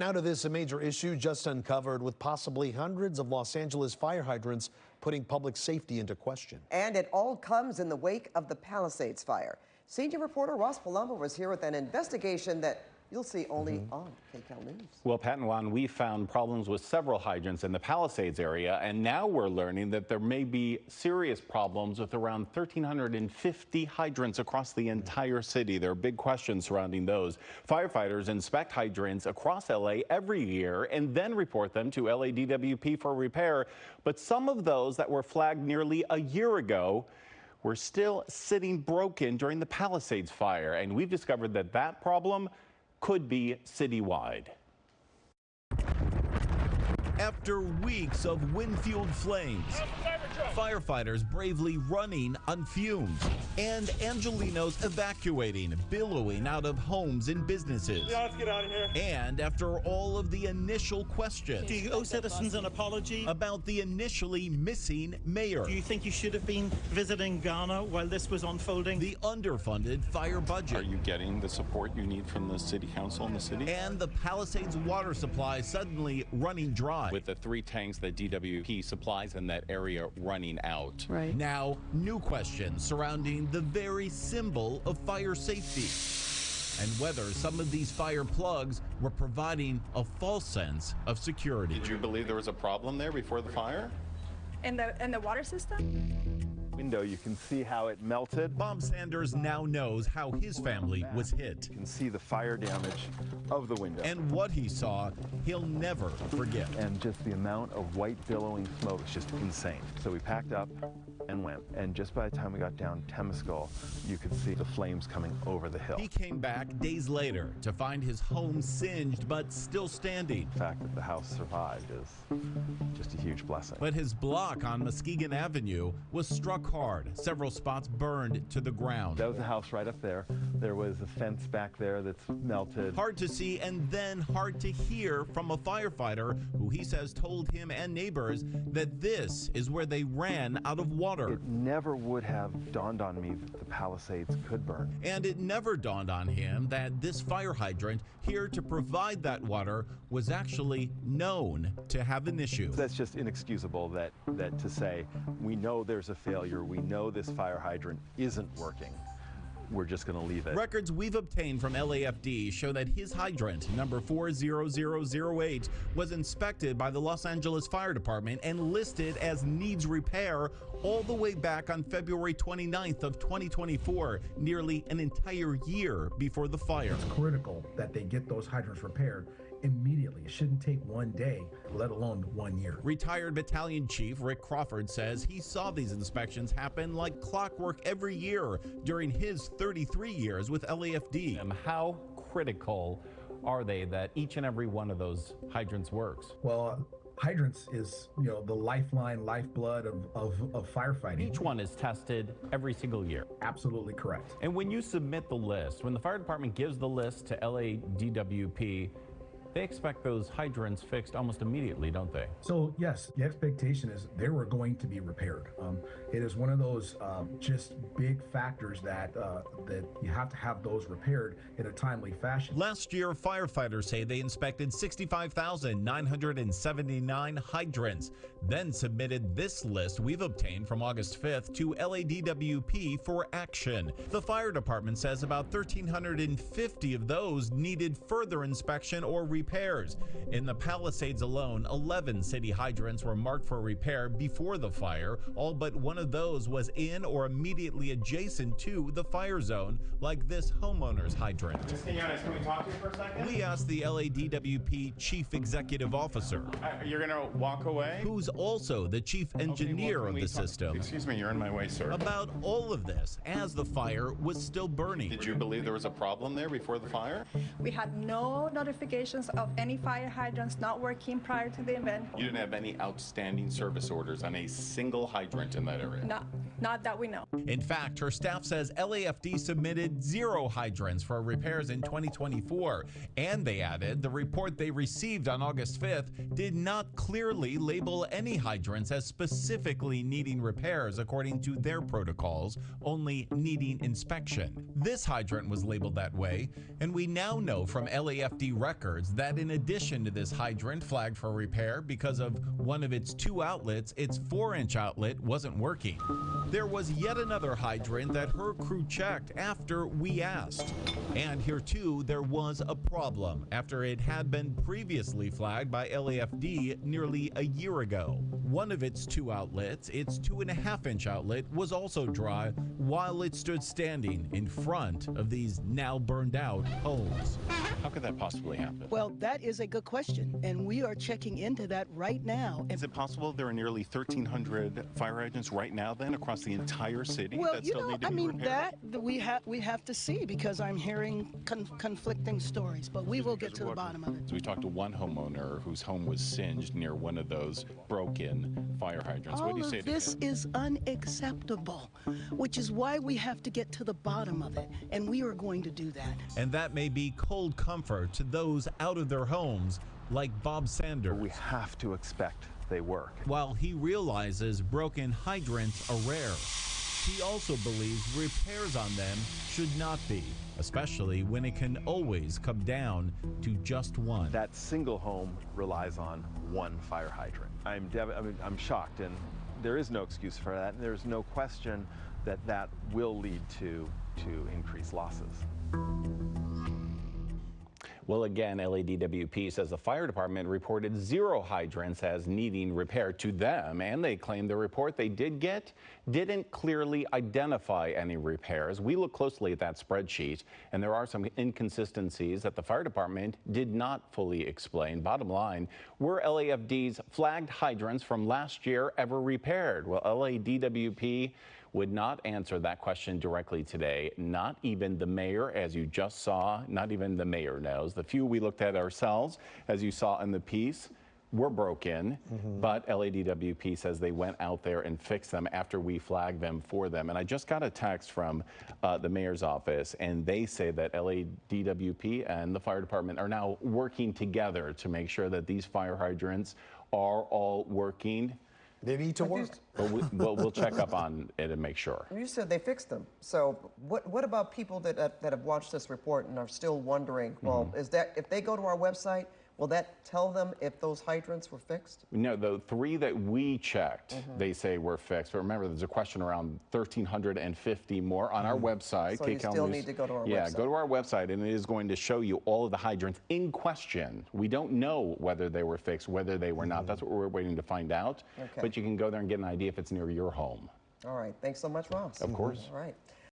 Now to this, a major issue just uncovered with possibly hundreds of Los Angeles fire hydrants putting public safety into question. And it all comes in the wake of the Palisades fire. Senior reporter Ross Palumbo was here with an investigation that you'll see only on KCAL News. Well, Pat and Juan, we found problems with several hydrants in the Palisades area, and now we're learning that there may be serious problems with around 1,350 hydrants across the entire city. There are big questions surrounding those. Firefighters inspect hydrants across LA every year and then report them to LADWP for repair. But some of those that were flagged nearly a year ago were still sitting broken during the Palisades fire, and we've discovered that that problem could be citywide. After weeks of wind-fueled flames, firefighters bravely running on fumes, and Angelinos evacuating, billowing out of homes and businesses. Yeah, let's get out of here. And after all of the initial questions, Do you owe citizens an apology about the initially missing mayor, Do you think you should have been visiting Ghana while this was unfolding? the underfunded fire budget, Are you getting the support you need from the city council and the city? and the Palisades water supply suddenly running dry. With the 3 tanks that DWP supplies in that area running out. Right. Now, new questions surrounding the very symbol of fire safety and whether some of these fire plugs were providing a false sense of security. Did you believe there was a problem there before the fire? In the water system? Window, you can see how it melted. Bob Sanders now knows how his family was hit. You can see the fire damage of the window. And what he saw, he'll never forget. And just the amount of white billowing smoke is just insane. So we packed up and went. And just by the time we got down Temescal, you could see the flames coming over the hill. He came back days later to find his home singed but still standing. The fact that the house survived is just a huge blessing. But his block on Muskegon Avenue was struck hard. Several spots burned to the ground. That was a house right up there. There was a fence back there that's melted. Hard to see and then hard to hear from a firefighter who he says told him and neighbors that this is where they ran out of water. It never would have dawned on me that the Palisades could burn. And it never dawned on him that this fire hydrant here to provide that water was actually known to have an issue. That's just inexcusable that to say, we know there's a failure, we know this fire hydrant isn't working, we're just going to leave it. Records we've obtained from LAFD show that his hydrant, number 40008, was inspected by the Los Angeles Fire Department and listed as needs repair all the way back on February 29th of 2024, nearly an entire year before the fire. It's critical that they get those hydrants repaired immediately. It shouldn't take one day, let alone 1 year. Retired Battalion Chief Rick Crawford says he saw these inspections happen like clockwork every year during his 33 years with LAFD. How critical are they that each and every one of those hydrants works? Well, hydrants is, the lifeline, lifeblood of firefighting. Each one is tested every single year. Absolutely correct. And when you submit the list, when the fire department gives the list to LADWP, they expect those hydrants fixed almost immediately, don't they? So yes, the expectation is they were going to be repaired. It is one of those just big factors that you have to have those repaired in a timely fashion. Last year, firefighters say they inspected 65,979 hydrants, then submitted this list we've obtained from August 5th to LADWP for action. The fire department says about 1,350 of those needed further inspection or repairs. In the Palisades alone, 11 city hydrants were marked for repair before the fire. All but one of those was in or immediately adjacent to the fire zone, like this homeowner's hydrant. Ms. Quinones, can we talk to you for a second? We asked the LADWP Chief Executive Officer, You're going to walk away? who's also the chief engineer of the system, Excuse me, you're in my way, sir. about all of this as the fire was still burning. Did you believe there was a problem there before the fire? We had no notifications of any fire hydrants not working prior to the event. You didn't have any outstanding service orders on a single hydrant in that area? Not that we know. In fact, her staff says LAFD submitted 0 hydrants for repairs in 2024, and they added the report they received on August 5th did not clearly label any hydrants as specifically needing repairs according to their protocols, only needing inspection. This hydrant was labeled that way, and we now know from LAFD records that in addition to this hydrant flagged for repair because of one of its 2 outlets, its 4-inch outlet wasn't working. There was yet another hydrant that her crew checked after we asked. And here too, there was a problem after it had been previously flagged by LAFD nearly a year ago. One of its 2 outlets, its 2.5-inch outlet, was also dry while it stood standing in front of these now burned out homes. How could that possibly happen? Well, that is a good question, and we are checking into that right now. Is it possible there are nearly 1,300 fire hydrants right now then across the entire city Well, that you still know, need to I be mean, repaired? that we have to see, because I'm hearing conflicting stories, but we will get to the bottom of it. So we talked to one homeowner whose home was singed near one of those broken fire hydrants. What do you say to This him? is unacceptable, which is why we have to get to the bottom of it, and we are going to do that. And that may be cold comfort to those out of their homes, like Bob Sanders. We have to expect they work. While he realizes broken hydrants are rare, he also believes repairs on them should not be, especially when it can always come down to just one. That single home relies on one fire hydrant. I'm shocked, and there is no excuse for that. And there's no question that that will lead to increased losses. Well, again, LADWP says the fire department reported 0 hydrants as needing repair to them, and they claim the report they did get didn't clearly identify any repairs. We look closely at that spreadsheet, and there are some inconsistencies that the fire department did not fully explain. Bottom line, were LAFD's flagged hydrants from last year ever repaired? Well, LADWP would not answer that question directly today. Not even the mayor, as you just saw, not even the mayor knows. The few we looked at ourselves, as you saw in the piece, were broken, but LADWP says they went out there and fixed them after we flagged them for them. And I just got a text from the mayor's office, and they say that LADWP and the fire department are now working together to make sure that these fire hydrants are all working. They need to work. But we'll check up on it and make sure. You said they fixed them. So what about people that have watched this report and are still wondering, well, is that, if they go to our website, will that tell them if those hydrants were fixed? No, the 3 that we checked, they say were fixed. But remember, there's a question around 1,350 more on our website. So you KCAL still News. need to go to our website. Yeah, go to our website, and it is going to show you all of the hydrants in question. We don't know whether they were fixed, whether they were not. That's what we're waiting to find out. Okay. But you can go there and get an idea if it's near your home. All right. Thanks so much, Ross. Of course. All right.